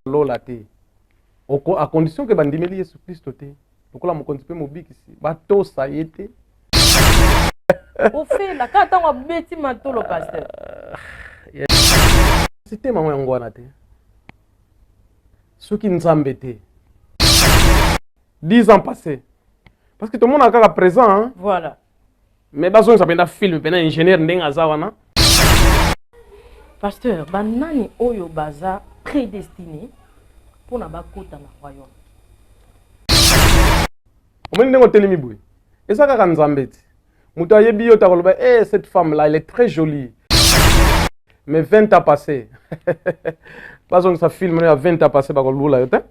lola te à condition que bandimeli Yesu Kristo te lokola mokonzi pe mobikisi batosa ye te ofela kata ngo beti matolo pasteur c'était maman yango wana te soki nzambe te 10 ans passés parce que tout le monde a kaka présent hein? Voilà. Mais bazongisa penda film penda ingénieur ndenge aza wana pasteur banani oyo baza prédestiné pour na bakota na royaume omoni ndenge otelemi boye eza kaka nzambe te moto ayebi yo takoloba cette femme là elle est très jolie mais 20 ans passé bazongisa film ya 20 ans passé bakolula yo te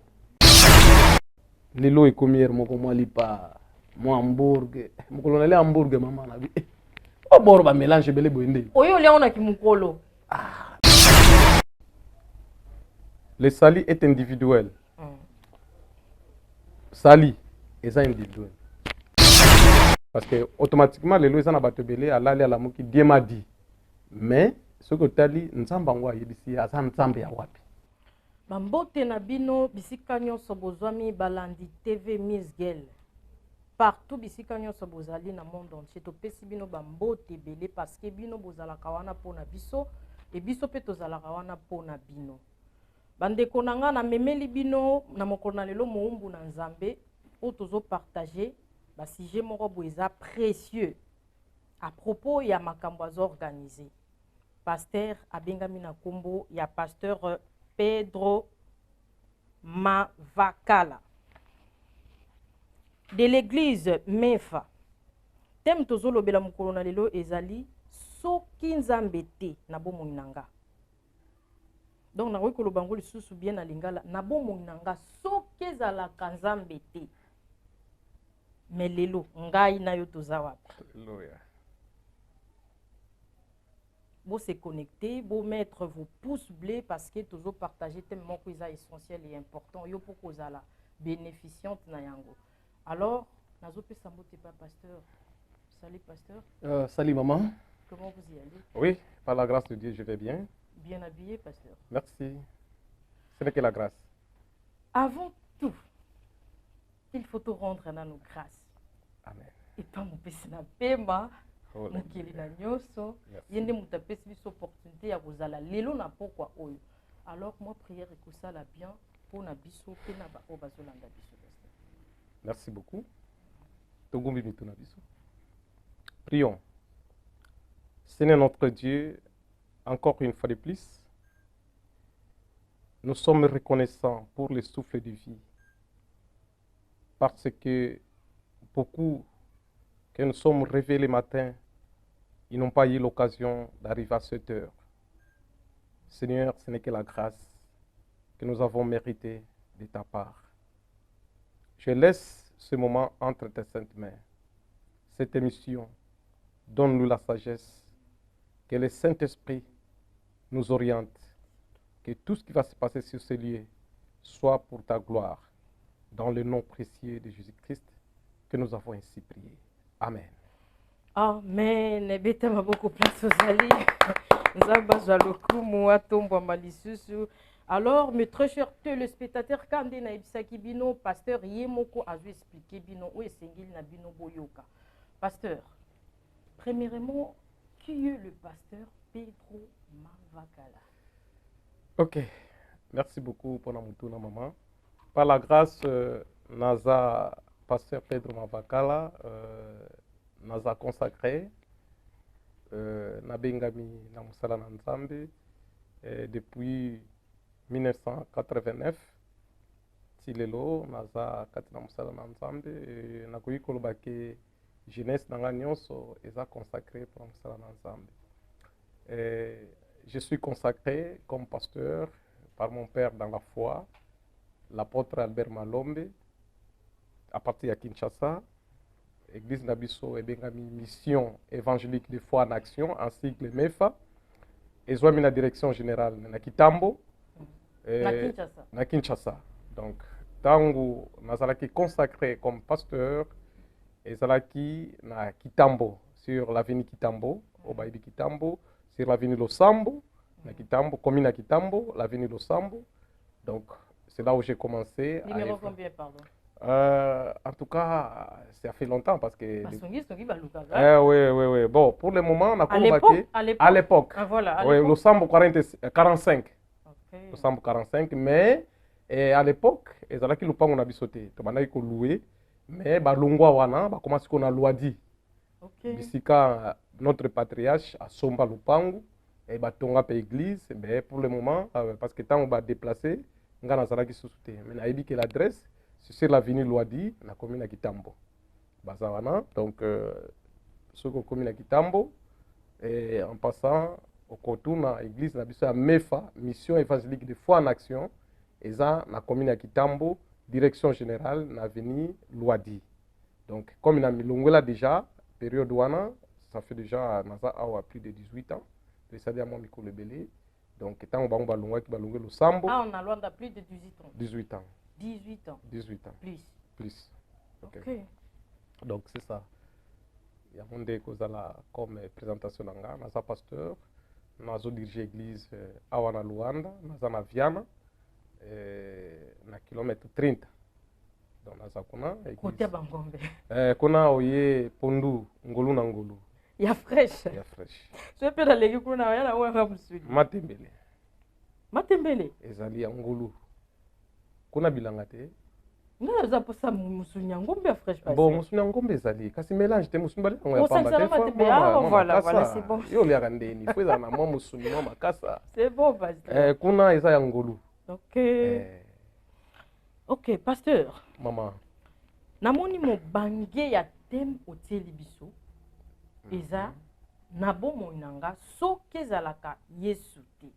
lelo ekomi ere moko mwa lipa mwa hamburg mokolo na le hamburg mama na bi oboro ba mélange ebele boye nde oyo olia ona kimukolo. le sali est individuel. Sali est individuel. Parce que automatiquement les lois na batebele alali ala moki Dieu m'a dit. Mais ce que tali nzamba ngwa yebisi asa nzambe ya wapi. Bambote na bino bisika nyonso bozwami balandi TV Miss Girl. Partout bisika nyonso bozali na monde entier topesi bino bambote belé parce que bino bozalaka wana pona biso et biso pe tozalaka wana pona bino. Bandeko nanga na memeli bino na mokolo na lelo moumbu na nzambe o tozo partager ba sujet moko boeza précieux à propos ya makambo azo organisé. Pasteur abengami na kombo ya pasteur Pedro Mavakala de l'église Mefa. Thème tozo lobela mokolo na lelo ezali soki nzambe te na bomoi nanga. Donc na wiko lobango lisusu bien na lingala na bomoi nanga soki ezalaka nzambe te. Mais lelo ngai na yo toza wapi? Alléluia. Vous se connecter, vous mettre vos pouces bleus parce que toujours partager tellement que c'est essentiel et important. Yo pour cause la bénéficiante na yango. Alors, nazo pe sambote pas pasteur. Salut pasteur. Salut maman. Comment vous y allez? Oui, par la grâce de Dieu, je vais bien. Bien habillé pasteur. Merci. Ce n'est que la grâce. Avant tout, il faut te rendre à nos grâces. Amen. Et pas mon pèse na pema. Mokili na nyoso yende mutapesi biso opportunité ya kozala lelo na pokwa oyo. Alors moi prière ekosala bien pour na biso pe na ba obazolanda biso. Merci beaucoup. Tongombi mitu na biso. Prions. Seigneur notre Dieu, encore une fois de plus, nous sommes reconnaissants pour le souffle de vie. Parce que beaucoup que nous sommes réveillés le matin, ils n'ont pas eu l'occasion d'arriver à cette heure. Seigneur, ce n'est que la grâce que nous avons méritée de ta part. Je laisse ce moment entre tes saintes mains. Cette émission, donne-nous la sagesse, que le Saint-Esprit nous oriente, que tout ce qui va se passer sur ce lieu soit pour ta gloire. Dans le nom précieux de Jésus-Christ, que nous avons ainsi prié. Amen. Amen. Ebeta maboko place ozali. Nzamba zalokumu atombo malisusu. Alors, mes très chers téléspectateurs, quand on a ebisaki bino, pasteur Yemoko a expliqué bino où est sengil na bino boyoka. Pasteur, premièrement, qui est le pasteur Pedro Mavakala? Ok. Merci beaucoup pour la moutouna maman. Par la grâce, Naza, pasteur Pedro Mavakala, Naza consacré, Nabengami Namusala Nzambe, depuis 1989, Tilelo, Naza Katina Musala Nzambe, Nakoyi Kolobake, jeunesse Nanga Nyonso, Eza consacré pour Musala Nzambe. Je suis consacré comme pasteur par mon père dans la foi, l'apôtre Albert Malombe, à partir de Kinshasa, Église Nabiso et Bengami Mission évangélique de foi en action, ainsi que le MEFA, et soit la direction générale na Kitambo, na Kinshasa. Donc, Tango Nazalaki consacré comme pasteur, et Zalaki na Kitambo, sur l'avenue Kitambo, au Baïbi Kitambo, sur l'avenue Losambo, na Kitambo, commune à Kitambo, l'avenue Losambo, Donc, c'est là où j'ai commencé. Numéro combien, pardon? En tout cas, ça fait longtemps parce que... Oui. Bon, pour le moment, on a combattu. À l'époque. Ah, voilà. Oui, le sambo 45. Okay. Le sambo 45, mais à l'époque, ils allaient qui on a sauté. Tu m'as dit qu'on louait, mais bah lungwa wana, bah comment est-ce qu'on a loué? Ok. Bisika notre patriarche a somba lupangu et bah tonga pe église, mais pour le moment, parce que tant on va déplacer, on a nazara qui sous-sauté. Mais on a dit que l'adresse c'est sur l'avenue Loadi, na commune à Kitambo. Bazawana, donc ce qu'on commune à Kitambo, et en passant au Kotuna, l'église na MEFA, mission évangélique de foi en action, et ça, na commune à Kitambo, direction générale, na avenue Loadi. Donc, comme il a mis l'ongla déjà, période ouana, ça fait déjà plus de 18 ans, c'est-à-dire moi, Miko Lebele. Donc, tant on va le sambo. Ah, on a loin de plus de 18 ans. 18 ans. 18 ans. 18 ans. Plus. Ok. Donc, c'est ça. Il y a un cause comme présentation d'anga, nasa pasteur, nazo dirige l'église à Luanda, nasa na Viana, na kilomètre 30. Donc, nasa kuna côté Bangombe. Kuna oye pondu ngolu na ngolu. Ya fresh. Ya fresh. Je peux aller kuna yana wa musudi. Matembele. Matembele. Ezali ya ngolu. Kuna bilanga te. Nga za posa musunya ngombe ya fresh pas. Bon, musunya ngombe ezali kasi mélange te musunya bali ngo ya pamba te. Voilà, c'est bon. Yo liaka ndeni, faut za na mwa musunya mwa makasa. C'est bon pasteur. Kuna eza ya ngolu. OK. OK, pasteur. Maman. Namoni mo bange ya tem oteli biso. Eza na bomo nanga soki ezalaka Yesu te.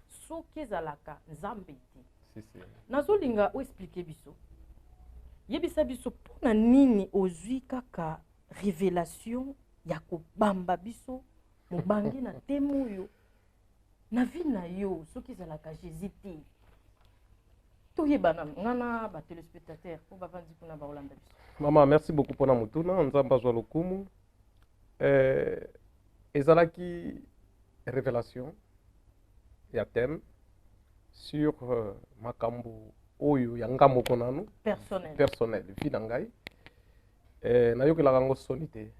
Soki ezalaka Nzambe te. Nazolinga o expliquer biso. Yebisa biso pona nini ozwi kaka révélation ya kobamba biso mobangi na temo yo na vie na yo soki ezalaka Jésus te. Toyebana ngana ba téléspectateurs po bavandi kuna ba olanda biso. Maman, merci beaucoup pour la mutuna, nzamba zwa lokumu. Ezalaki révélation ya thème sur makambo oyo ya ngambo konanu personnel vie na ngai nayokelaka yango soni te.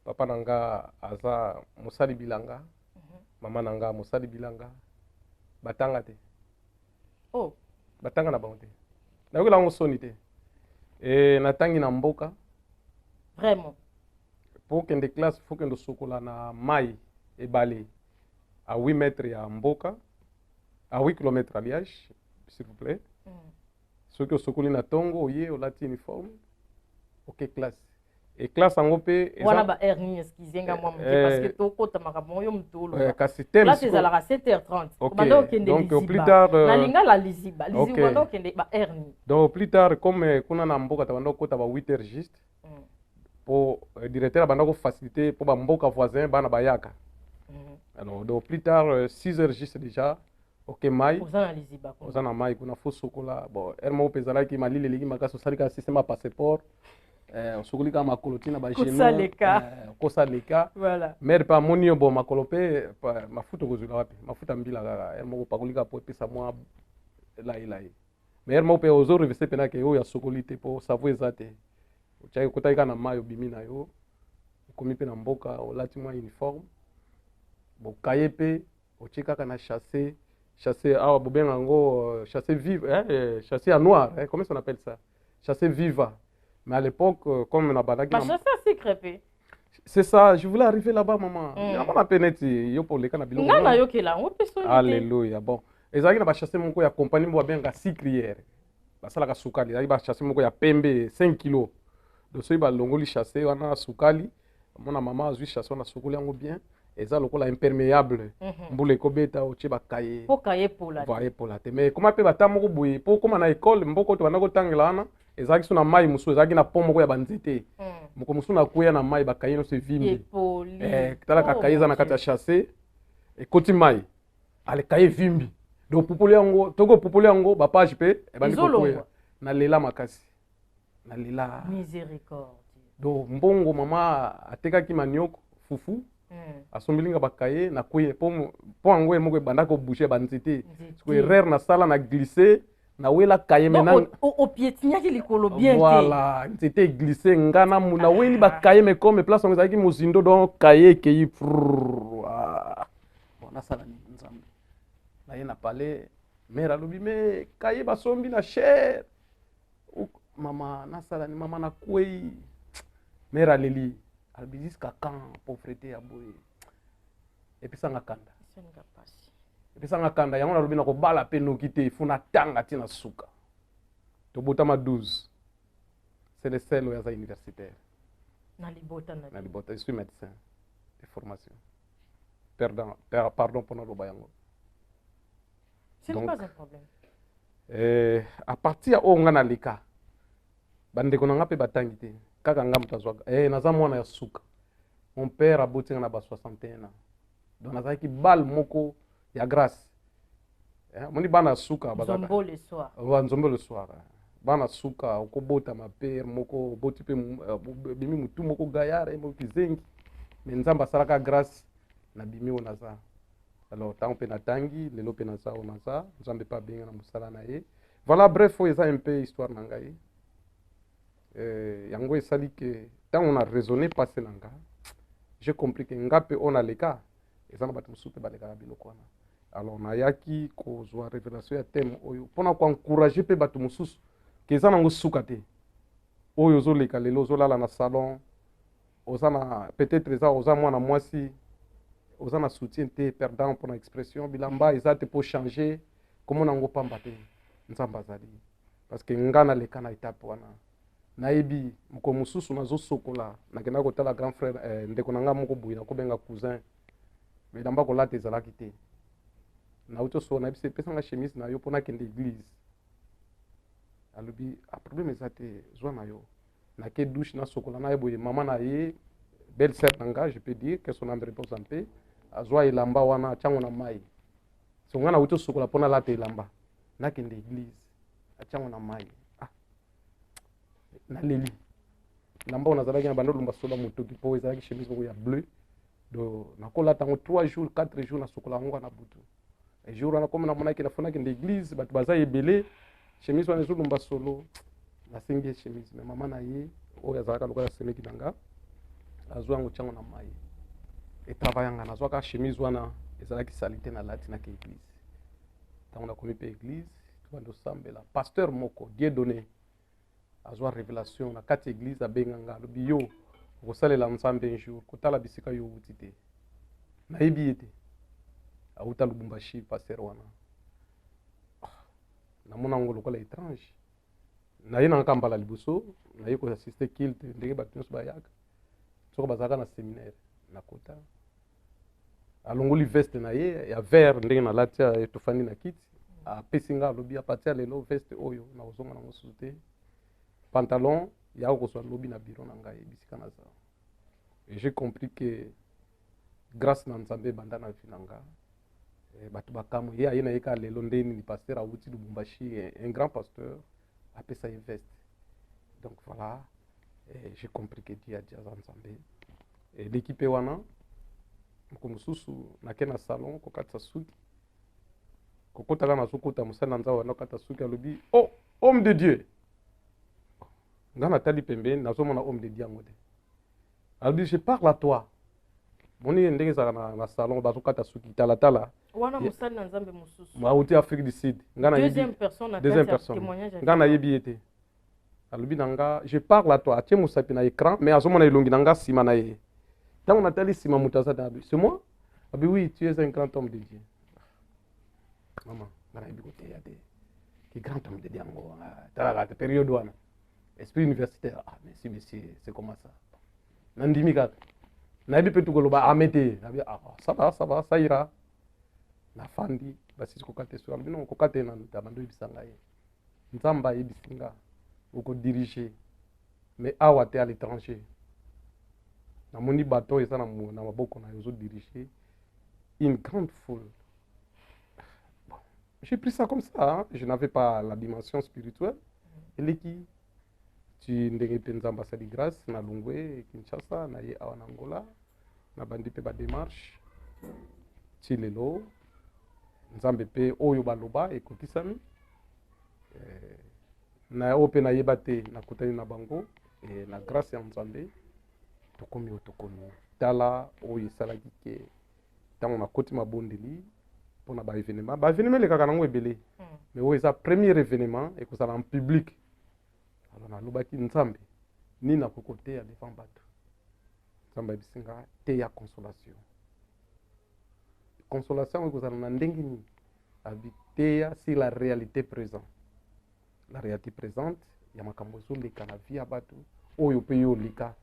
Papa nanga aza mosali bilanga, mama nanga mosali bilanga, batanga te. Oh, batanga na bango te. Nayokelaka yango soni te. Natangi na mboka vraiment pour kende classe faut kende sokola na mai ebale à 8 mètres ya mboka, à 8 km alliage, s'il vous plaît. Ceux qui sont na tongo oye olati uniforme. OK, classe. Et classe en OP voilà ba erni excusez nga moi parce que to kota makambo yo mtolo. Classe ezalaka 7h30. Donc au plus tard na linga la liziba ndo kende ba erni. Donc plus tard comme kuna na mboka tabanda kota ba 8h juste. Pour directeur banda ko faciliter pour ba mboka voisin bana bayaka. Alors donc plus tard 6h juste déjà. OK, mai. Ozana mai kuna fo sokola. Bon, ermo pezala ki malile ligi makaso salika système passeport. On sokoli ka makolotina ba genou. Kosa leka. Voilà. Mer pa monio bo makolope mafuta kozula wapi? Mafuta mbila kaka. Ermo ko pakolika po pesa mwa lai. Mais ermo pe ozo revese pena ke yo ya sokolite po savo ezate. Ochai kotaika na mayo bimina yo. Komi pe na mboka olati mwa uniforme. Bo kayepe ochika kana chasser ah chasser vive chasser à noir comment on appelle ça, chasser viva, mais à l'époque comme on a balagé chasser secret. C'est ça, je voulais arriver là-bas maman. On a peneti yo pour les kana bilongo ngana yo kela on peut sonner. Alléluia. Bon ezaki na ba chasser moko ya compagnie mo benga sicrière basala ka sukali ezaki ba chasser moko ya pembe 5 kg donc so ba longoli chasser wana sukali mona mama azui chasser na sukuli yango bien. Eza lokola imperméable mbule kobeta oche bakaye po kaye pola vaye pola te mais comment pe batamoko boye po koma na école mboko to banako tangela na ezaki suna mai musu ezaki na pomo ko ya banzete moko musu na kuya na mai bakaye no se vimbi tala ka kaye za na kata chasser et koti mai ale kaye vimbi do popole yango toko popole yango ba page pe e bandi ko kuya na lela makasi na lela miséricorde do mbongo mama atekaki manioko fufu asombilinga bakaye na kuye po ango moko banda ko boucher banzete ko erreur na sala na glisser na wela kaye maintenant au piétiniaki likolo bien voilà nzete glisser ngana muna weli bakaye me comme place on zaki mozindo donc kaye ke bona sala ni nzambe na ye na palais mère alobi me kaye basombi na cher mama nasala ni mama na kuei mère aleli alobi jusqu'à quand pauvreté ya boye epesanga kanda epesanga kanda yango nalobi na kobala mpe noki te funa tanga ntina suka tobotama 12 c'est le seul oyo aza universitaire na libota je suis médecin de formation pardon mpona loba yango ce n'est pas un problème à partir ya oyo nga naleka bandeko na nga mpe batangi te kaka nga moto azwaka naza mwana ya suka mon père abotinga na ba 61 ans donc nazalaki bale moko ya grâce moni bana suka nzombo le soir bana suka okobotama mpe moko oboti mpe bimi mutu moko gayare moki zengi me nzambe asalaka grâce na bimi oyo naza alors ntango mpe natangi lelo mpe naza oyo naza nzambe mpe abenga na mosala na ye voilà bref oyo eza un peu histoire na ngai yango esali ke ntango na raisonné passé na nga j'ai compris ke nga mpe oyo naleka eza na bato mosusu mpe balekaka biloko wana alors nayaki kozwa révélation ya thème oyo mpona koencourage mpe bato mosusu ke eza nango suka te oyo ozoleka lelo ozolala na salon oza na peut-être eza oza mwana mwasi oza na soutien te perdant mpona expression bilamba eza te mpo changer komona yango pamba te nzambe azali parce que nga naleka na etape wana nayebi mokolo mosusu nazosokola nakenda kotala grand frère ndeko na nga moko boye nakobenga cousin bilamba kolata ezalaki te nauti osokola nayebisi epesanga chemise na yo mpo nakende église alobi problème eza te zwa na yo nake douche nasokola na ye boye mama na ye belle sœur na nga je peux dire que son âme repose en paix azwa elamba wana atiango na mai so nga nauti osokola mpo nalata elamba nakende église atiango na mai naleli elamba oyo nazalaki na bando olumba sola motoki mpo ezalaki chemise moko ya bleu donc nakolata yango 3 jours 4 jours nasokola yango na butu jour wana komi namonaki nafonaki nde église bato baza ebele chemise wana ezolumba solo nasengi ye chemise me mama na ye oyo azalaka lokola semeki na nga azwa yango tiango na mai etravaille yanga nazwaka chemise wana ezalaki sali te nalati nake église ntango nakomi mpe église tobanda osambela pasteur moko die donné azwa révélation na kati église abenga nga alobi yo okosalela nzambe un jour kotala bisika yo outi te nayebi ye te auta lubumbashi pasteur wana namona yango lokola étrange naye na nga mbala liboso naye koassiste kilte ndenge bato nyonso bayaka soko bazalaka na séminaire nakota alongoli veste na ye ya vert ndenge nalati etofandi na kiti apesi nga alobi apati ya lelo veste oyo nakozonga nango susu te pantalon yako kozwa lobi na biro na ngai bisika naza et j'ai compris que grâce na nzambe ebanda na vi na nga bato bakamo ye aye na ye kaka lelo nde nini pasteur awuti lubumbashi un grand pasteur apesa ye veste donc voilà j'ai compris que Dieu adi aza nzambe l'équipe wana moko mosusu nake na salon kokatisa suki kokotaka nazokota mosali na nzambe wana kokata suki alobi oh homme de Dieu nga natali pembeni nazomona homme de Dieu yango te alobi je parle à toi moni ndenge ezalaka na salon bazokata suki talatala wana mosali na nzambe mosusu auti Afrique du Sud deuxième personne nga nayebi ye te alobi na nga je parle à toi atie mosapi na écran mais azomona elongi na nga nsima na ye ntango natali nsima moto aza na c'est moi abi oui tu es un grand homme de Dieu mama nga nayebi koteya te ki grand homme de Dieu yango talaka te période wana esprit universitaire merci monsieur c'est comment ça nandimi kaka nayebi mpe tukoloba amete abi ça va ça ira nafandi basisi kokate so alobi non kokate na bando yebisa ngai nzambe ayebisi nga okodirige mais awa te à l'étranger namoni bato eza na maboko na yo ozodirige une grande foule bon, j'ai pris ça comme ça hein? Je n'avais pas la dimension spirituelle eleki ti ndenge mpe nzambe asali grâce na lungwe Kinshasa na ye awa na Angola nabandi mpe badémarche ti lelo nzambe mpe oyo baloba ekokisami na oyo mpe nayeba te nakutani na bango na grâce ya nzambe tokomi oyo tokomi tala oyo esalaki ke ntango nakoti mabondeli mpona baévénement elekaka nango ebele mais oyo eza premier événement ekozala en public alors nalobaki nzambe nini nakoki koteya devant bato nzambe ayebisi nga teya consolation consolation ekozala na ndenge nini abi teya sur la réalité présente la réalité présente ya makambo ezoleka na vie ya bato oyo mpe yo olika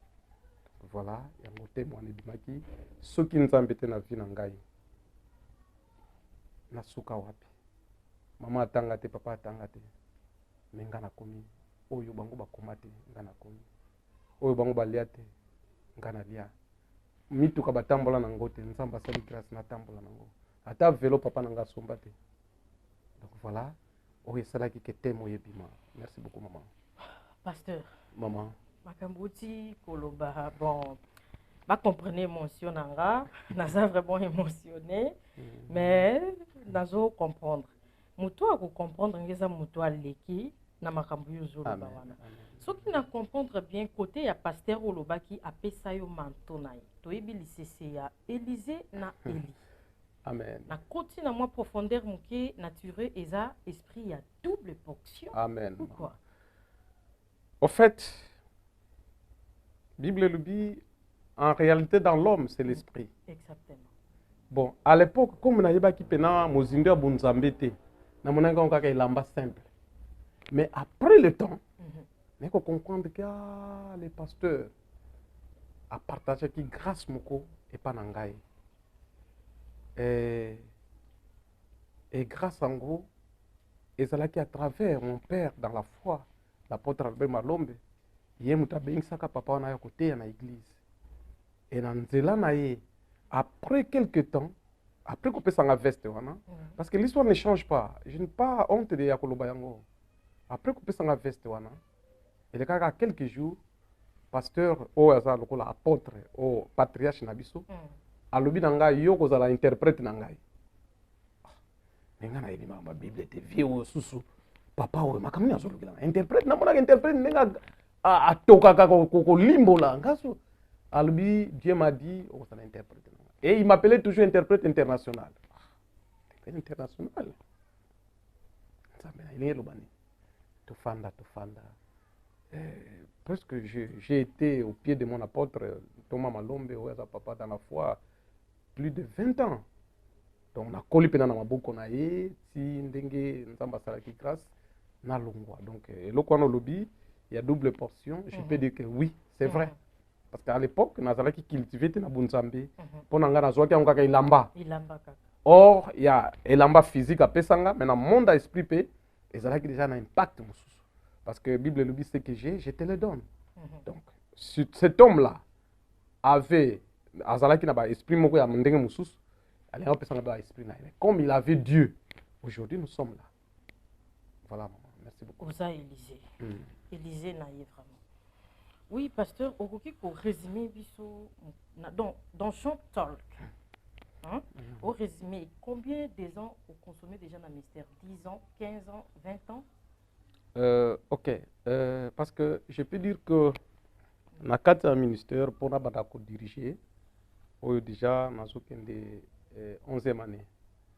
voilà yango te mwana ebimaki soki nzambe te na vie na ngai nasuka wapi mama atanga te papa atanga te me nga nakomi oyo bango bakoma te nga nakomi oyo bango balia te nga nalia mituka batambola nango te nzambe asali grâce natambola nango ata velo papa na nga asomba te donc voilà oyo esalaki ke teme oyo ebima merci beaucoup maman pasteur maman makambo uti koloba bon bacomprenez émotion na nga naza vraiment émotionné mais nazo comprendre moto akocomprendre nge eza moto aleki na makambo oyo ozoloba wana soki na comprendre bien côté ya pasteur olobaki apesa yo manto na ye toyebi lisese ya Élysée na Élie amen na koti na mwa profondeur moke naturel eza esprit ya double portion amen pourquoi au fait Bible elobi en réalité dans l'homme c'est l'esprit exactement bon à l'époque comme nayebaki pena mozindo ya bonzambe te namonaki yango kaka elamba simple mais après le temps il faut comprendre que les pasteurs a partagé qui grâce moko et pas nangai et grâce en gros et ça là qui à travers mon père dans la foi l'apôtre Albert Malombe yé mutabeng saka papa na côté na église et dans nzela na ye après quelque temps après qu'on peut s'en veste wana parce que l'histoire ne change pas je n'ai pas honte de yakoloba yango après qu'on peut s'en veste wana et le cas quelques jours pasteur o aza lokola apôtre o patriarche na biso alobi na ngai yo kozala interprète na ngai nga na yebi ma bible te vie o susu papa o makambo ni azolukila interprète na mona interprète nenga atokaka kolimbola ngaso alobi Dieu m'a dit o kozala interprète na ngai et il m'appelait toujours interprète international international nzambe na ilingi lobani tofanda presque j'ai été au pied de mon apôtre Thomas Malombe, papa dans la foi, plus de 20 ans. Donc, on a collé pendant ma boucle, si ndenge nzamba salaki grâce, na longwa. Donc, le quoi lobby, il y a double portion. Je peux dire que oui, c'est vrai. Parce qu'à l'époque, nazala qui cultivait na bunzambe, pour nanga nazwa ki ngaka ilamba. Or, il y a ilamba physique à pesanga, mais dans le monde d'esprit pe, ezala qui déjà un impact mususu. Parce que la Bible le dit, ce que j'ai, je te le donne. Donc, cet homme-là avait, azalaki na ba esprit moko ya ndenge mususu, allez on peut s'en ba esprit na. Comme il avait Dieu, aujourd'hui nous sommes là. Voilà maman, merci beaucoup. Oza Élysée. Élysée na yé vraiment. Oui, pasteur, okoki ko résumer biso dans Chant Talk. Hein? Au résumé, combien des ans vous consommez déjà dans le mystère? 10 ans, 15 ans, 20 ans? Ok, parce que je peux dire que dans le cadre d'un ministère, pour nous diriger, déjà, nous avons 11e année.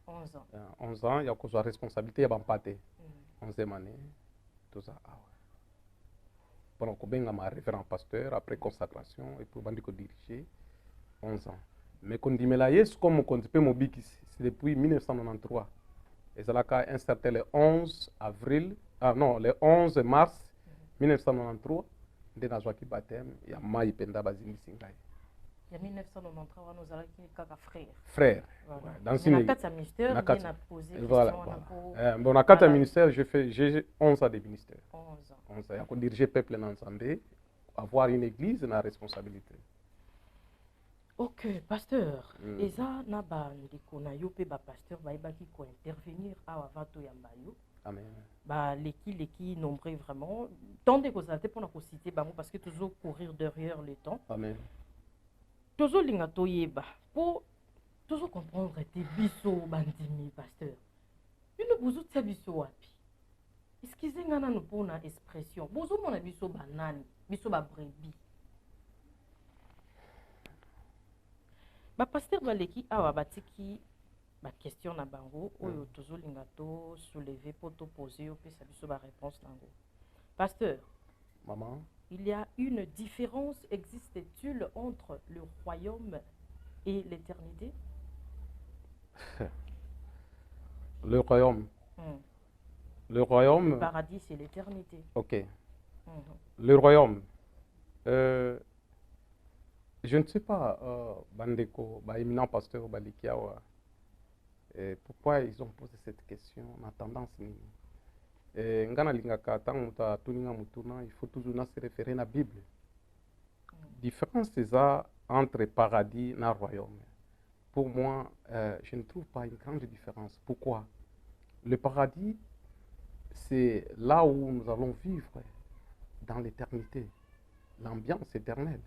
11 ans. 11 ans, il y a une responsabilité, il y a une 11e année. Tout ça. Pendant que je suis référent pasteur, après consacration, et pour diriger, 11 ans. Mais quand je dis comme on dit, c'est depuis 1993. Et ça a installé le 11 avril. Non, le 11 mars 1993, de la joie qui baptême, il y a Maï Penda Bazini Singai. Il y a 1993, nous avons dit frère. Frère. Voilà. Dans une carte ministère, on a posé voilà. Bon, dans la ministère, j'ai 11 ans de ministère. 11 ans. 11 ans. Il y a diriger le peuple ensemble, avoir une église, une responsabilité. Ok, pasteur. Et ça, na ba ndiko na yo pe ba pasteur ba ibaki ko intervenir à Wavato Yambayo. Amen. Bah, les nombreux vraiment. Tant de causes pour nous citer, parce que toujours courir derrière le temps. Amen. tozolinga toyeba po tozocomprendre te biso bandimi pasteur bino bozotia biso wapi eskize nga nano mpona expression bozomona biso banani biso babrebi bapaster baleki awa batiki baquestion na bango oyo tozolinga tosouleve mpo topose yo pesa biso baréponse nango pasteur Maman, il y a une différence existe-t-il entre le royaume et l'éternité? Le royaume. Le royaume. Le paradis, c'est l'éternité. Ok. Le royaume. Je ne sais pas, Bandeko, éminent pasteur Balikiawa, pourquoi ils ont posé cette question en tendance. Ngana lingaka tant muta tuninga mutuna, il faut toujours se référer à la Bible. Différence c'est ça entre paradis et royaume. Pour moi, je ne trouve pas une grande différence. Pourquoi? Le paradis, c'est là où nous allons vivre dans l'éternité, l'ambiance éternelle.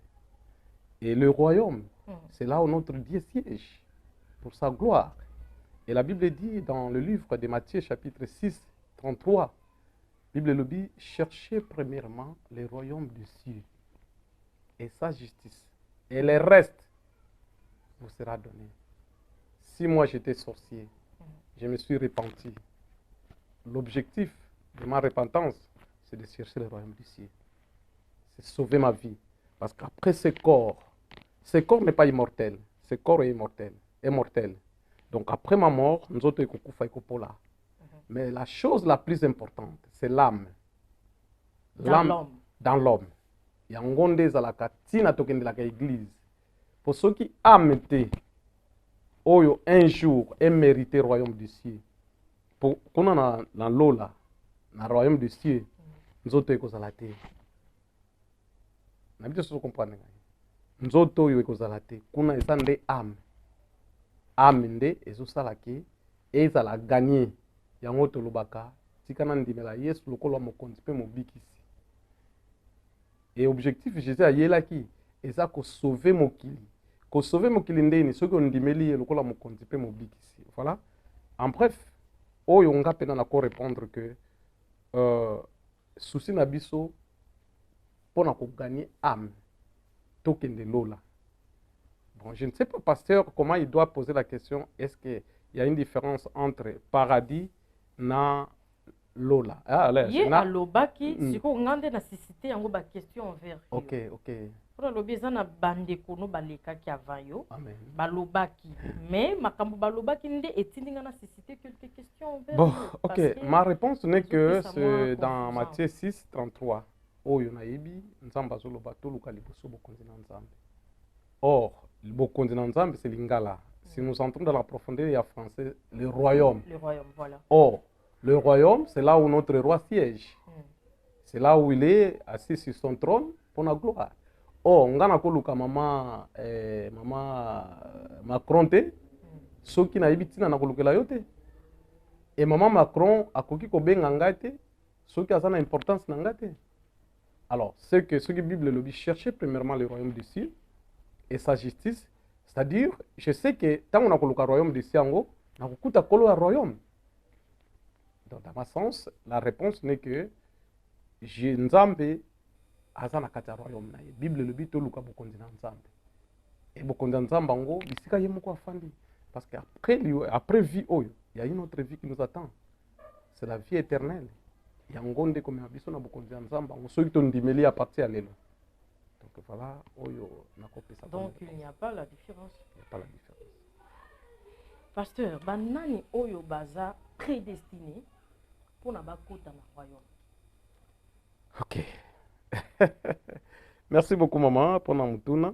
Et le royaume, c'est là où notre Dieu siège pour sa gloire. Et la Bible dit dans le livre de Matthieu, chapitre 6, 33, la Bible le dit, cherchez premièrement le royaume des cieux et sa justice. Et le reste vous sera donné. Si moi j'étais sorcier, je me suis repenti. L'objectif de ma repentance, c'est de chercher le royaume des cieux. C'est sauver ma vie. Parce qu'après ce corps n'est pas immortel. Ce corps est mortel. Donc après ma mort, nous autres, là. Mais la chose la plus importante, c'est l'âme. Dans l'homme. Il y a un gonde zalaka tina tokende la église. Pour ceux qui aiment oyo un jour est mérité le royaume du ciel. Pour qu'on a dans l'eau là, dans le royaume du ciel, nous autres écosalate. N'habitez pas comprendre. Nous autres écosalate. Qu'on a des âmes. Âme nde ezosalaki ezala gagner. Yango tolobaka tikana ndimela Yesu lokolo mokonzi pe mobikisi. Et objectif Jésus ayelaki eza ko sauver mokili. Ko sauver mokili ndeni soki ondimeli lokolo mokonzi pe mobikisi. Voilà. En bref, oyo nga pena na ko répondre que souci na biso pona ko gagner âme tokende lola. Bon, je ne sais pas, pasteur, comment il doit poser la question. Est-ce qu'il y a une différence entre paradis na lola? Ye alobaki, siko ngande na sisite yango ba question envers yo. Ok. Pour lobeza na bandeko no baleka ki avayo. Amen. Balobaki. Mais makambo balobaki nde etindinga na sisite quelques questions envers bon, yo. Ok, ma réponse n'est que c'est dans Matthieu 6, 33. Oyo na yebi, nzamba zoloba toluka liboso bokonzi na nzambe. Or, le bokonzi na nzambe c'est lingala. Si nous entrons dans la profondeur, il y a français, le royaume. Le royaume, voilà. Or, le royaume, c'est là où notre roi siège. C'est là où il est assis sur son trône pour la gloire. Or, on a koluka maman Macron te, ceux qui na yebiti na koluka la yote. Et maman Macron a koki ko benga ngate, ceux qui a ça importance na ngate. Alors, ce que la Bible le dit, cherchez premièrement le royaume des cieux et sa justice. C'est-à-dire, je sais que tant on a le royaume de Siango, on a beaucoup de royaume. Donc, dans ma sens, la réponse n'est que Nzambe azana kata royaume na ye. Bible le dit to luka bokonzi na Nzambe. Et bokonzi na Nzambe ngo bisika yemoko afandi parce que après vie oyo, il y a une autre vie qui nous attend. C'est la vie éternelle. Yango nde comme abiso na bokonzi na Nzambe ngo soki to ndimeli à partir à lelo. Donc voilà, donc il n'y a pas la différence. Il n'y a pas la différence. Pasteur, banani oyo baza prédestiné pour na bakota na royaume. Ok. Merci beaucoup maman pour na mutuna.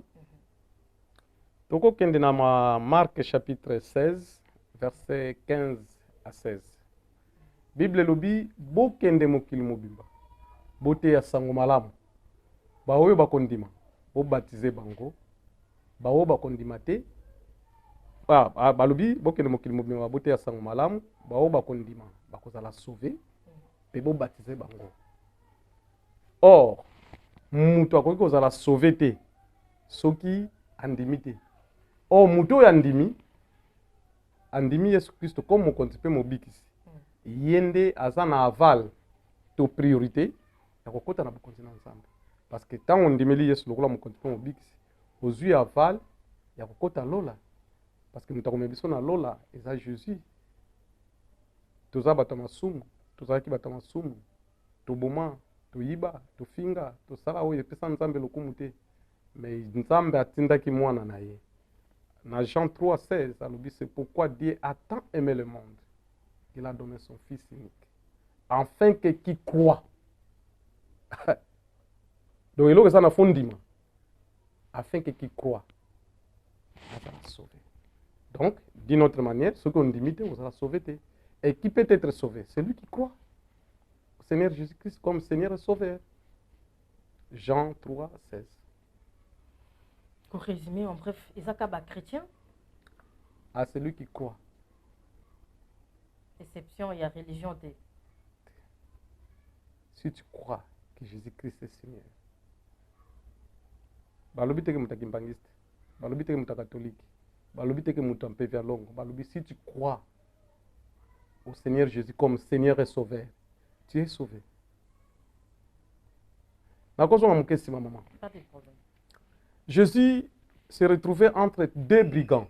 Toko kende na Marc chapitre 16 verset 15 à 16. Bible lobi bo kende mokili mobimba. Bote ya sango malamu. Baoyo bakondima bo baptiser bango baoyo bakondima te balobi bokende mokili mobimba bote ya sango malamu baoyo bakondima bakozala sauver pe bo baptiser bango. Or mutu akoki kozala sauver te soki andimi te. O muto ya andimi Yesu Christ comme mokonzi pe mobikisi. Yende aza na aval to priorité ya kokota na bokonzi na Nzambe. Parce que tant on ndimeli Yesu lokola mokonzi pe mobikisi, ozwi aval ya kokota lola. Parce que nous avons besoin de lola et ça Jésus. Toza bato masumu, tozalaki bato masumu, toboma, toyiba, tofinga, tosala oyo epesa Nzambe lokumu te. Mais Nzambe atindaki mwana na ye. Na Jean 3,16, alobi c'est pourquoi Dieu a tant aimé le monde qu'il a donné son fils unique. Afin que qui croit. Donc il y a fondiment. Afin que qui croit. Ça va sauver. Donc, d'une autre manière, ceux qui ont limité, on va sauver. Et qui peut être sauvé? Celui qui croit au Seigneur Jésus-Christ comme Seigneur et Sauveur. Jean 3,16. Pour résumer, en bref, Isaac est chrétien. À celui qui croit. Exception, il y a religion. Si tu crois que Jésus-Christ est Seigneur, balobi teke mutakimbangiste, balobi teke mutakatholique, balobi teke mutampevia longo, balobi si tu crois au Seigneur Jésus comme Seigneur et Sauveur, tu es sauvé. Pas de problème. Jésus s'est retrouvé entre deux brigands,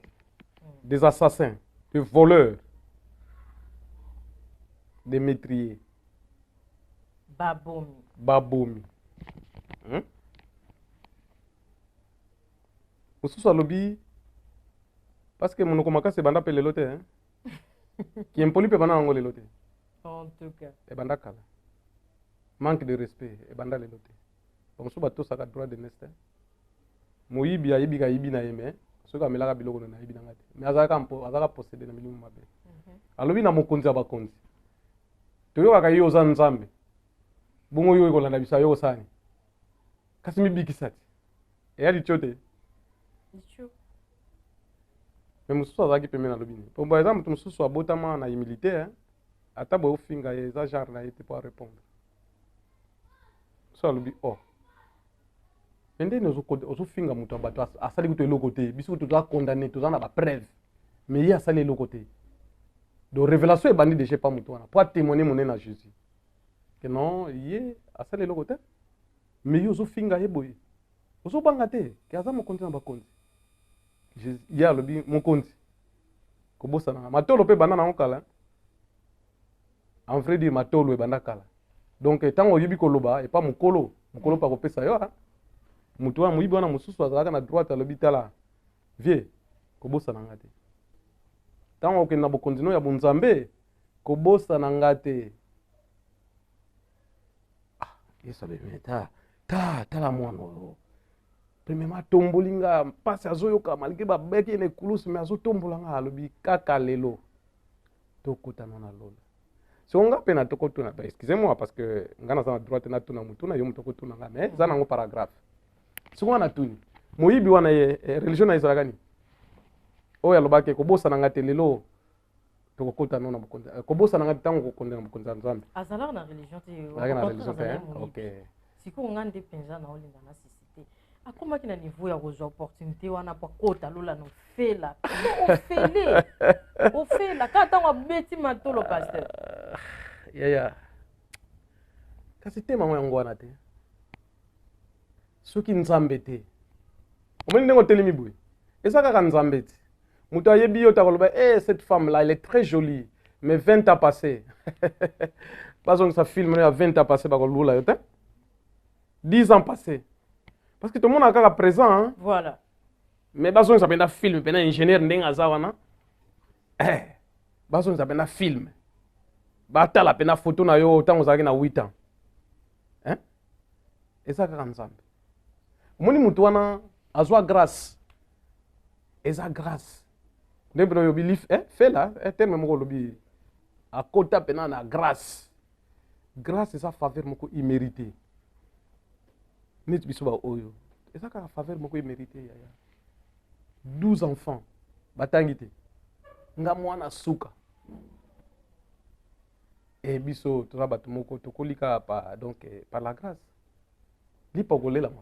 des assassins, des voleurs, des métriers. Babomi. Babomi. Mosusu alobi parce que monoko makasi ebanda pe lelo te hein. Qui impoli pe bana nango lelo te. En tout cas. Ebanda kala. Manque de respect ebanda lelo te. Donc so bato saka droit de neste. Moyibi ayibi ka yibi na yeme, so ka melaka biloko na yibi na ngate. Mais azaka posséder na milimu mabe. Alobi na mokonzi abakonzi. Toyo ka yo za Nzambe. Bongo yo ekolanda bisa yo sani. Kasi mibikisati. Eya lichote. Mais mosusu azalaki pembe na lobini. Pour par exemple, mosusu abotama na humilité, hein. Ata boyo finga ye za genre na yete pour répondre. So alobi oh. Ende ozo finga muto abato asali kuto eloko te. Biso to za condamner, to za na ba preuve. Mais ye asali eloko te. Donc révélation ebandi déjà pas muto wana. Pour témoigner mon na Jésus. Que non, ye asali eloko te. Mais ye ozo finga ye boye. Ozo banga te, ke aza mokonzi na bakonzi. Ya lobi mokonzi kobosa na matolo pe banda na okala en vrai dire matolo e banda kala donc tango yobi koloba et pas mukolo pa kopesa yo mutu wa muibi wana mususu azalaka na droite alobi tala vie kobosa na ngate tango okenda bokonzi no ya bunzambe kobosa na ngate yeso be meta ta la mwana premièrement tombolinga pasi azoyoka malgré babeki ene kulusi mais azotombolanga alobi kaka lelo tokutana na lola so nga pe na tokotuna ba excusez-moi parce que nga na droite na tuna mutuna yo mutokotuna nga mais za nango paragraphe so nga na tuni moyibi wana ye religion na Israeli oya lobake kobosa na ngate lelo tokokutana na bokonzi kobosa na ngate tango kokonda na bokonzi Nzambe azala na religion te na religion te OK siko nga nde penza na olinga na sisite akomaki na niveau ya kozwa opportunité wana po kota lola no fela ofela ka ntango abeti matolo pasteur yaya kasi te mama yango wana te soki Nzambe te omoni ndenge otelemi boye eza kaka Nzambe te moto ayebi yo takoloba cette femme là elle est très jolie mais 20 ans passé bazongisa film ya 20 ans passé bakolula yo te 10 ans passé. Parce que tout le monde a encore présent. Hein? Voilà. Mais bazon ça un film, un ingénieur ndenga zawana. Bazon ça un film. Bata la pena photo na yo tant aux na 8 ans. Hein? Et ça ka Nzambe. Moni mutu wana azwa grâce. Eza grâce. Ndebro yo belief fait là, terme moko lobi akota pena na grâce. Grâce c'est sa faveur moko immérité. Nit biso ba oyo eza ka faveur moko mérité yaya 12 enfants batangite nga mwana suka et biso to ba moko to kolika pa donc par la grâce lipa kolela ma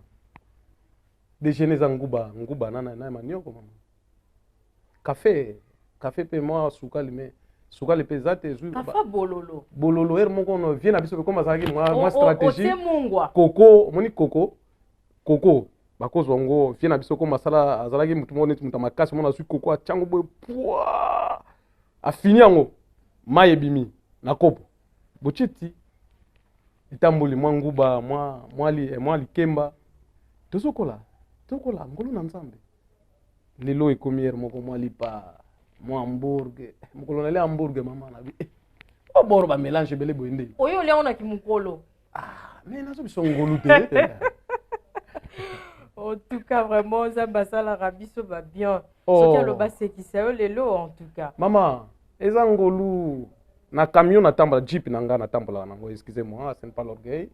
déjeuner za nguba na manioko mama. Café pe moi sukali mais sukali pe zate zui. Kafa bololo. Bololo er moko no vient na biso pe comme ça moi stratégie. Coco, moni coco bakozwa ngo vient na biso comme masala azalaki mutu moko neti mutu makasi mona zui coco achango boye pwa afini yango mai ebimi na kopo bochiti itamboli mwa nguba mwa likemba tozokola ngolo na nzambe lelo ekomi ere moko mwa lipa mwa hamburger mokolo na le hamburger mama na bi o boro ba mélange bele boye nde oyo le ona ki mukolo mais nazo biso ngolu te. En tout cas, vraiment, Zambasala Rabiso va bien. Ce qui a le bas, c'est qui c'est le lot, en tout cas. Maman, ezangolu na camion na tambala jeep nanga na tambala nango, excusez-moi, ce n'est pas l'orgueil.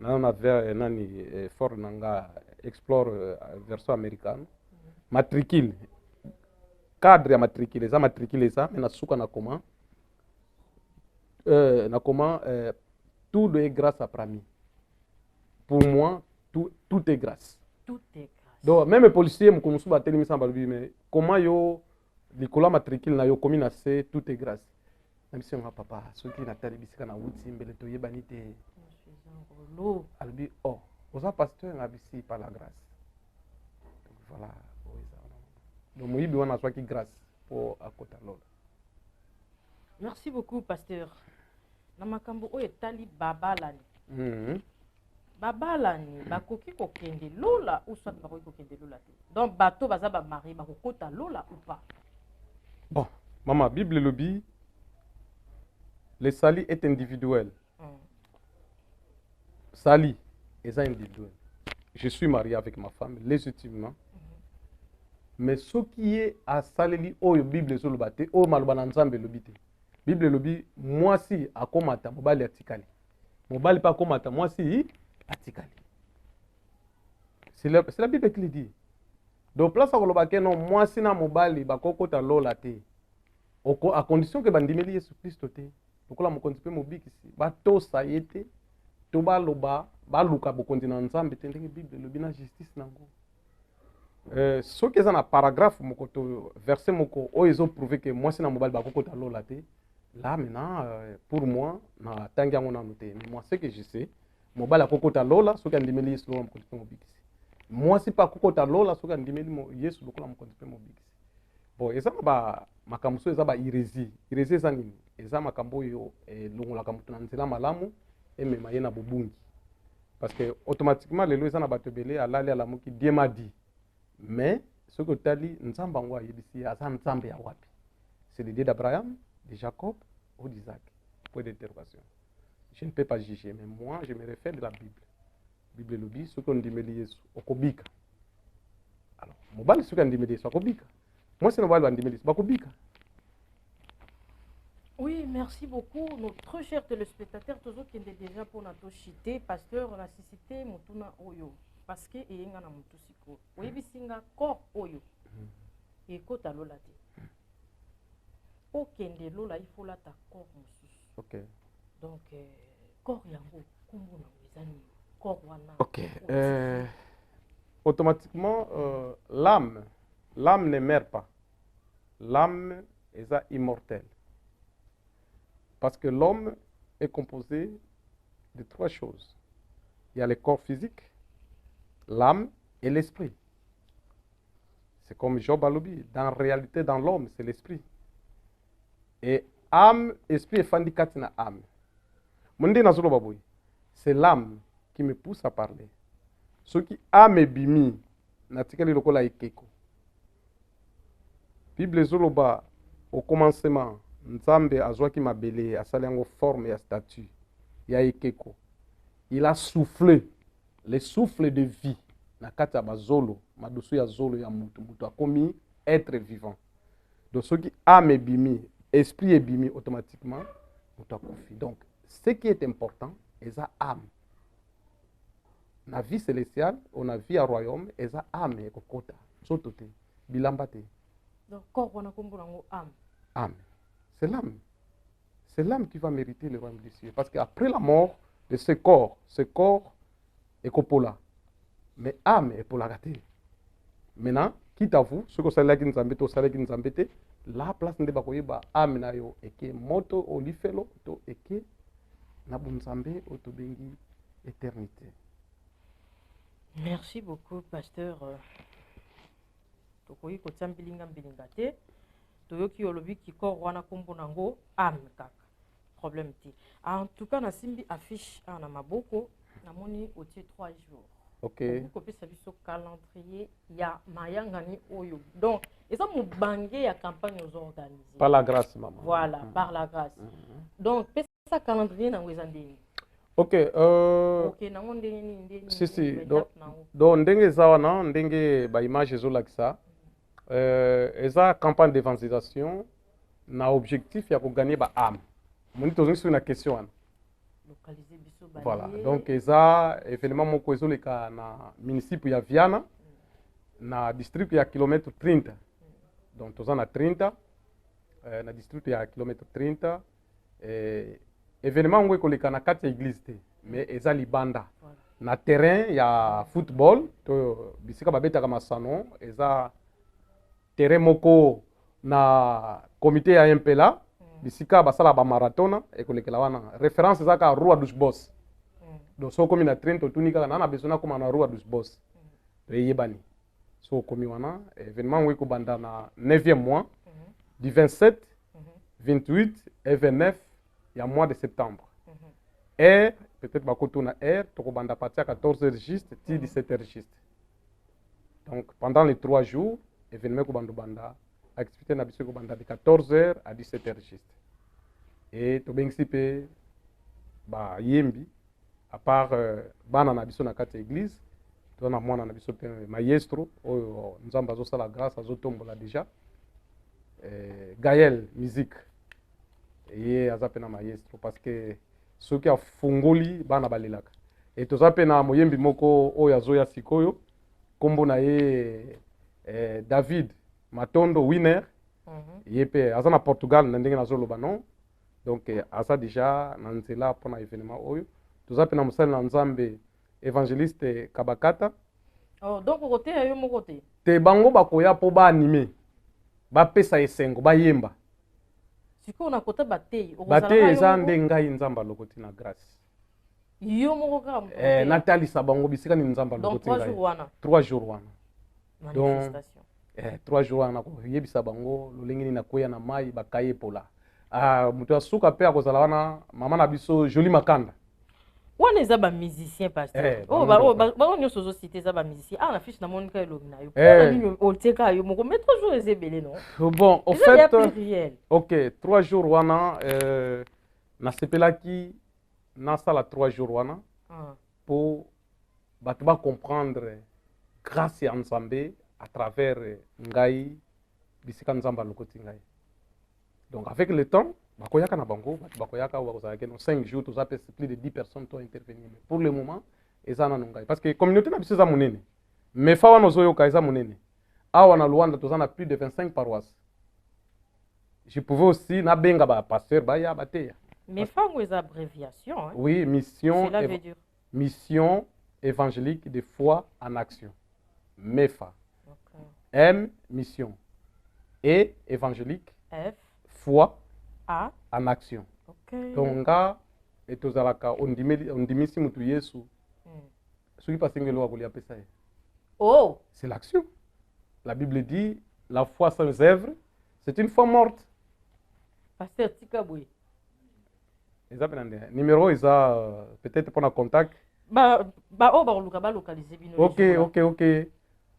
Na vers nani fort nanga explore version américaine. Matricule. Cadre ya matricule, ça matricule ça, mais na suka na comment tout est grâce à Prami. Pour moi, tout est grâce. Tout est grâce. Donc même les policiers me connaissent pas tellement ça mais comment yo Nicolas matricule na yo commis na C tout est grâce. Même si on a papa ceux qui na tali bisika na wuti mbele to yebani te. Albi oh, oza pasteur na bisi par la grâce. Donc voilà, donc moyibi wana soit qui grâce pour akota lola. Merci beaucoup pasteur. Na makambo oyo tali babalani. Babalani bakoki kokende lola ou soit bakoki kokende lola te. Donc bateau baza ba mari bakokota lola ou pas. Bon, maman, Bible lobby le sali est individuel. Sali est individuel. Je suis marié avec ma femme légitimement. Mais ce qui est à saleli oyo Bible sur le bate o maloba na nzambe lobité. Bible lobby moi si akomata mobali atikali. Mobali pas komata moi si atikali. C'est la Bible qui le dit. Donc place à kolobake non moi si na mobali bakokota lola te. À condition que bandimeli Yesu Kristo te. Pokola mokonzi pe mobikisi. Bato sayete to baloba baluka bokonzi na nzambe te ndenge Bible lobi na justice nango. Ce qui est un paragraphe moko to verset moko o ils ont prouvé que moi si na mobali bakokota lola te. Là maintenant pour moi na tangi yango na noté. Mais moi ce que je sais mobali akokota lola soki andimeli Yesu lola mokonzi pe mobikisi. Moi si pas kokota lola soki andimeli Yesu lokola mokonzi pe mobikisi. Bon eza ba makambo so eza ba hérésie. Hérésie eza nini? Eza makambo yo longolaka mutu na nzela malamu emema ye na bobungi. Parce que automatiquement lelo eza na bato belé alali alamuki Dieu m'a dit. Mais ce que tali nzamba ngo ayebisi aza nzambe ya wapi? C'est le Dieu d'Abraham, de Jacob ou d'Isaac. Point d'interrogation. Je ne peux pas juger, mais moi je me réfère de la Bible. Bible lobi ce qu'on dit meli Yesu okobika. Alors, mobali ce qu'on dit meli Yesu okobika. Moi c'est mobali bandimeli Yesu bakobika. Oui, merci beaucoup. Notre cher téléspectateur, toujours qui est déjà pour notre chité, pasteur, on a cité Mutuna Oyo. Parce que il y a un mutusiko. Oui, bisinga corps Oyo. Et kota lola te. O kende lola, il faut la ta corps musus. Ok. Donc, corps yango, kumbu na wezani. Corps wana. Ok. Automatiquement, l'âme ne meurt pas. L'âme est immortelle. Parce que l'homme est composé de trois choses. Il y a le corps physique, l'âme et l'esprit. C'est comme Job a dit. Dans la réalité, dans l'homme, c'est l'esprit. Et âme, esprit et fandikati na âme. C'est l'âme qui me pousse à parler. Ce qui âme et bimi, natikali lokola ikeko. Bible zoloba au commencement. Nzambe azwaki mabele asali yango forme ya statue ya ekeko. Il a soufflé le souffle de vie na kati ya bazolo madusu ya zolo ya mutu mutu akomi être vivant. Donc ce qui âme ebimi, esprit ebimi automatiquement mutu akofi. Donc ce qui est important eza âme. Na vie célestiale, on a vie à royaume eza âme ekokota soto te bilamba te. Donc corps wana kombo nango âme. Âme. C'est l'âme. C'est l'âme qui va mériter le royaume des cieux. Parce qu'après la mort de ce corps est copola. Mais âme est pour la gâter. maintenant quitte à vous ce que ça laki nzambe to salaki nzambe te la place nde bakoyeba ame na yo eke moto olifelo to eke na bunzambe otobengi éternité. Merci beaucoup, pasteur. Tokoyi kotambilinga mbilinga te. Toyoki olobi kiko wana kombo nango ame kaka. Problème te. En tout cas, na simbi affiche na maboko, namoni otie 3 jours. OK. Vous pouvez savoir calendrier ya mayangani oyo. Donc, et ça mon bangué ya campagne aux organisés. Par la grâce, maman. Voilà, par la grâce. Donc, ça calendrier na wezandeni. OK, OK, nango ndeni si donc ndenge za wana ndenge ba image ezolakisa eza campagne d'évangélisation na objectif ya kogagner ba âme. Moni tozongi sur na question wana. Localiser biso ba. Voilà, donc eza événement moko ezoleka na municipio ya Viana na district ya kilomètre 30. Donc toza na 30 na district ya kilomètre 30 événement ngo ekoleka na kati ya église te mais eza libanda na terrain ya football to bisika babetaka masano eza terrain moko na comité ya MPLA bisika basala ba maratona ekolekela wana référence eza ka Rua dos Boss donc so komi na train to tunika na besoin koma na Rua dos Boss to yebani so komi wana événement ngo ekobanda na 9e mois du 27 28 et 29 il y a mois de septembre. Heure, peut-être bakoto na heure, tokobanda partir à 14h juste, 17h juste. Donc pendant les 3 jours, événement kobando banda, activité na biso kobanda de 14h à 17h juste. Et to bengsi pe ba yembi à part bana na biso na kati église, to na mwana na biso pe maestro oyo nzamba zo sala grâce azotombola déjà. Gaël musique et azapena maestro parce que ceux qui a fungoli bana balelaka et tozapena moyembi moko oyo azoya sikoyo kombo na ye David Matondo winner ye pe aza na Portugal na ndenge nazoloba non donc aza déjà na nzela pona événement oyo tozapena mosali na nzambe évangéliste Kabakata. Oh donc côté ayo mo côté te bango bakoya po ba animer ba pesa esengo ba yemba siko na kota batei eza nde ngai nzamba lokoti na grâce yo moko ka natalisa bango bisika ni nzamba lokoti ngai 3 jours wana manifestation 3 jours wana ko yebisa bango lolenge ni nakoya na mai bakaye pola mutu asuka pe akozala wana mama na biso Jolie Makanda wana eza ba musicien pasteur ba nyonso zo citer eza ba musicien na fiche na monika elobi na yo pona nini oteka yo moko mais 3 jours ezebele non bon au fait OK 3 jours wana na sepelaki na sala 3 jours wana pour bato ba comprendre grâce ya Nzambe à travers ngai bisika Nzamba lokoti ngai. Donc avec le temps bakoyaka na bango bakoyaka bakozalaki no 5 jours tous appels plus de 10 personnes ont intervenu mais pour le moment eza na ngai parce que communauté na biso eza monene mais fa wana ozoyoka eza monene awa na Luanda tozana plus de 25 paroisses. Je pouvais aussi na benga ba pasteur baya bateya mais fango eza abréviation hein? Oui, mission cela veut dire mission évangélique de foi en action MEFA. Okay. M mission et évangélique F foi A en action. Okay. Donc nga etozalaka ondimisi mutu Yesu. Soki pasengelo akolia pesa ye. Oh, c'est l'action. La Bible dit la foi sans œuvre, c'est une foi morte. Pasteur Tikaboué. Numéro isa peut-être pour un contact. Localiser bino. OK.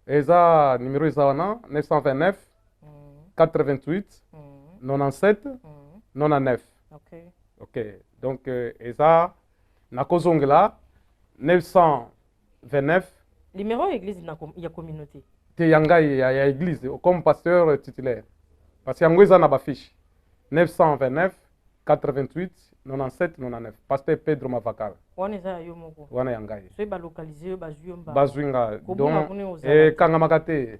Eza numéro isa wana 929 88 97 99. OK. Donc eza nakozongela 929 numéro église ya communauté. Te yangai ya église comme pasteur titulaire. Parce que yango eza na ba fiche 929 88 97 99. Pasteur Pedro Mavakala. Wana eza yo moko. Wana yangai. So ba localiser yo ba zuyomba. Bazwinga. Donc kanga makate.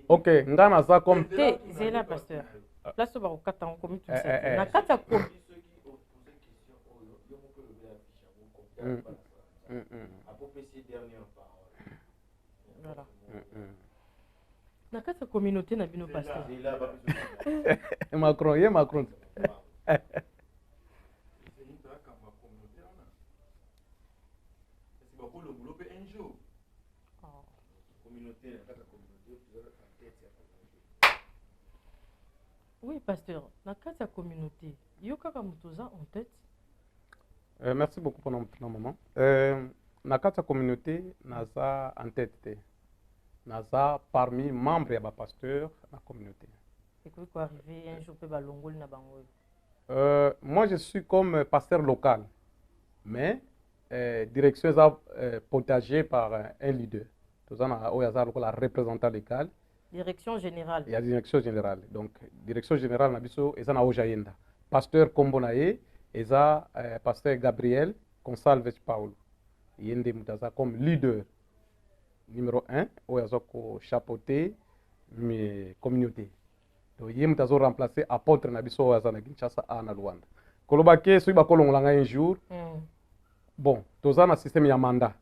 OK, ngana za comme te zela pasteur. Place ba kokata on komi tout ça. Na kata ko Voilà. Na kati ya communauté na bino pasteur. Macron, ye Macron. Oui, pasteur, na kati ya communauté, yo kaka mutoza en tête. Merci beaucoup pour notre moment. Na kati ya communauté, naza en tête. Naza parmi membres de la pasteur na communauté. Et quoi peut arriver un jour pe balongoli na bango. Moi, je suis comme pasteur local, mais direction est partagée par un leader. Tout ça, on a la représentant légal. Direction générale. Il y a direction générale. Donc, direction générale, nabiso, eza na Ojaïenda. Pasteur Kombonaye, eza pasteur Gabriel Gonçalves Paulo. Yende mutaza comme leader numéro 1, oyazo ko chapeauter mes communautés. Donc, yé mutazo remplacer apôtre nabiso oyaza na Kinshasa a na Luanda. Kolobake, soki bakolongolanga un jour. Bon, toza na système ya mandat.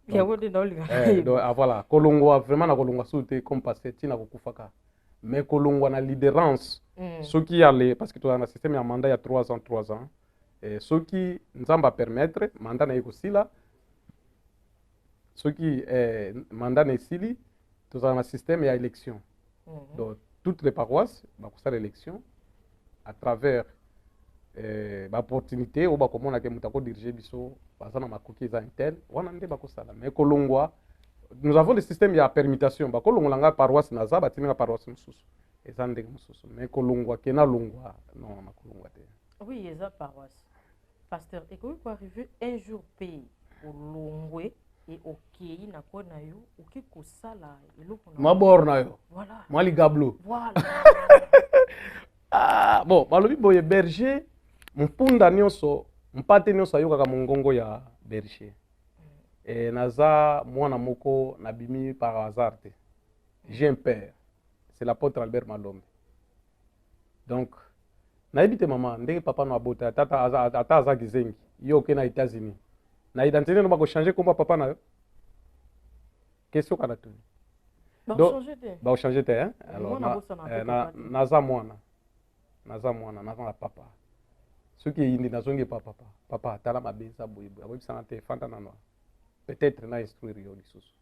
Donc, voilà, kolongwa vraiment na kolongwa soute comme pasteur tina kokufaka. Mais kolongwa na leaderance. Ceux qui allaient parce que tu as un système ya mandat il y a 3 ans. Et ceux qui nzamba permettre mandat na ekosila. Ceux qui mandat na esili, tu as un système ya élection. Donc toutes les paroisses ba kosa l'élection à travers opportunité ou bakomona ke mutako diriger biso bazana makoki za intel wana nde bakosala mais kolongwa nous avons des systèmes ya permutation bakolongolanga paroisse naza batinga paroisse mususu eza ndenge mususu mais kolongwa kena longwa non makolongwa te. Oui, eza paroisse pasteur et quoi peut arriver un jour pays olongwe et okei na kona yo oki kosala eloko na mabor na yo voilà mali gablo voilà. Ah bon balobi boye berger mpunda nyonso mpate nyonso ayokaka mongongo ya berger. Naza mwana moko nabimi par hasard te. J'ai un père, c'est l'apôtre Albert Malombe. Donc nayebi te mama ndenge papa no abota ata aza kizengi yo ke na États-Unis na identité no bako changer komba papa na yo question kana tuni ba changer te hein. Alors naza mwana naza papa soki yindi nazongi papa atala mabeza boye abobisanga te fanda na noa peut-être na instruire yo lisusu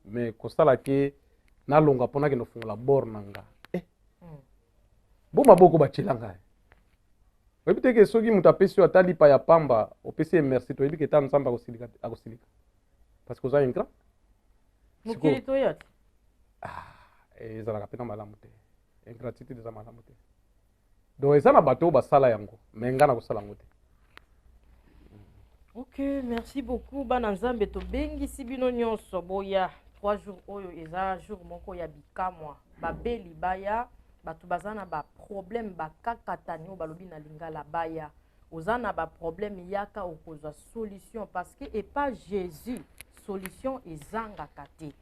mais kosala ke nalonga mpona kende ofungola bor na nga bo maboko bacela ngai oyebi teke soki moto apesi yo ata lipa ya pamba opesi ye merci toyebi ke ta nzambe akosilika parce que oza ingrat mokili toya te ezalaka mpena malamu te ingratitude eza malamu te donc eza na bato oyo basala yango me nga na kosala yango te. Ok, merci beaucoup bana nzambe tobengisi bino nyonso boya 3 jours oyo eza jour moko ya bikamwa babeli baya bato baza na baproblème bakakatani oyo balobi na lingala baya oza na baproblème yaka okozwa solution parce que et pas Jésus solution ezangaka te.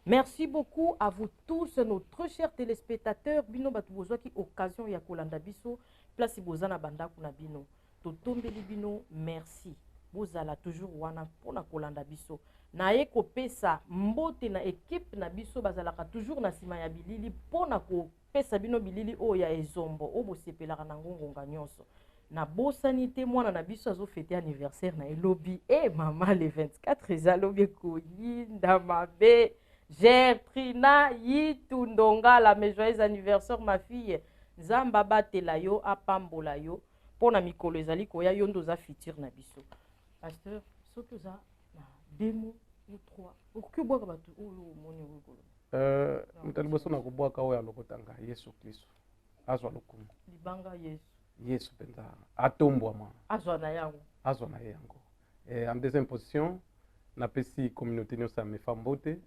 Merci beaucoup à vous tous, nos très chers téléspectateurs. Bino batu bozwaki occasion ya kolanda biso place bozana banda kuna bino. Totombeli bino merci. Bozala toujours wana pona kolanda biso. Na eko pesa mbote na équipe na biso bazalaka toujours na sima ya bilili pona ko pesa bino bilili o ya ezombo o bosepelaka na ngongonga nyonso. Na bosani te mwana na biso azo fêter anniversaire na elobi et maman le 24 ezalobi ko yinda mabe. Gertrina Yitundongala, mes joyeux anniversaire ma fille. Zamba batela yo apambola yo pona mikolo ezali koya yo ndoza futur na biso. Pasteur, soki oza na 2 mots ou 3. Okoki bwaka batu oyo moni ngolo. Mutaliboso na kubwaka oyo alokotanga Yesu Kristo. Azwa lokumu. Libanga Yesu. Yesu penza atombwama. Azwa na yango. Azwa na yango. En deuxième position, na pesi communauté nyonso ya mefambote.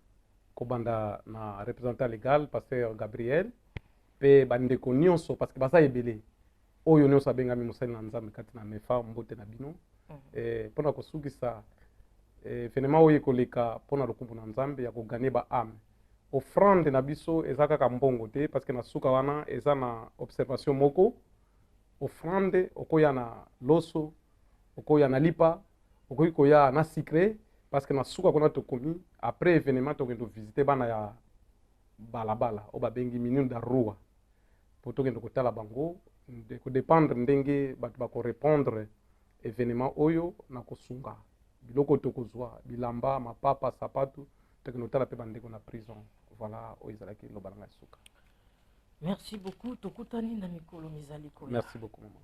Kobanda na représentant légal pasteur Gabriel pe bandeko nyonso parce que basa ebele oyo nyonso abengami mosali na nzambe kati na mefa mbote na bino pona kosukisa finalement oyo ekoleka pona lokumbu na nzambe ya koganye ba ame offrande na biso eza kaka mbongo te parce que na suka wana eza na observation moko offrande okoya na loso okoya na lipa okoki koya na secret parce que na suka kuna tokomi après événement tokende visiter bana ya balabala oyo babengi minune da rua po tokende kotala bango kodépendre ndenge bato bakorépondre événement oyo na kosunga biloko tokozwa bilamba mapapa sapatu tokende kotala mpe bandeko na prison. Voilà oyo ezalaki loba na ngai suka. Merci beaucoup. Tokutani na mikolo mizali koya. Merci beaucoup maman.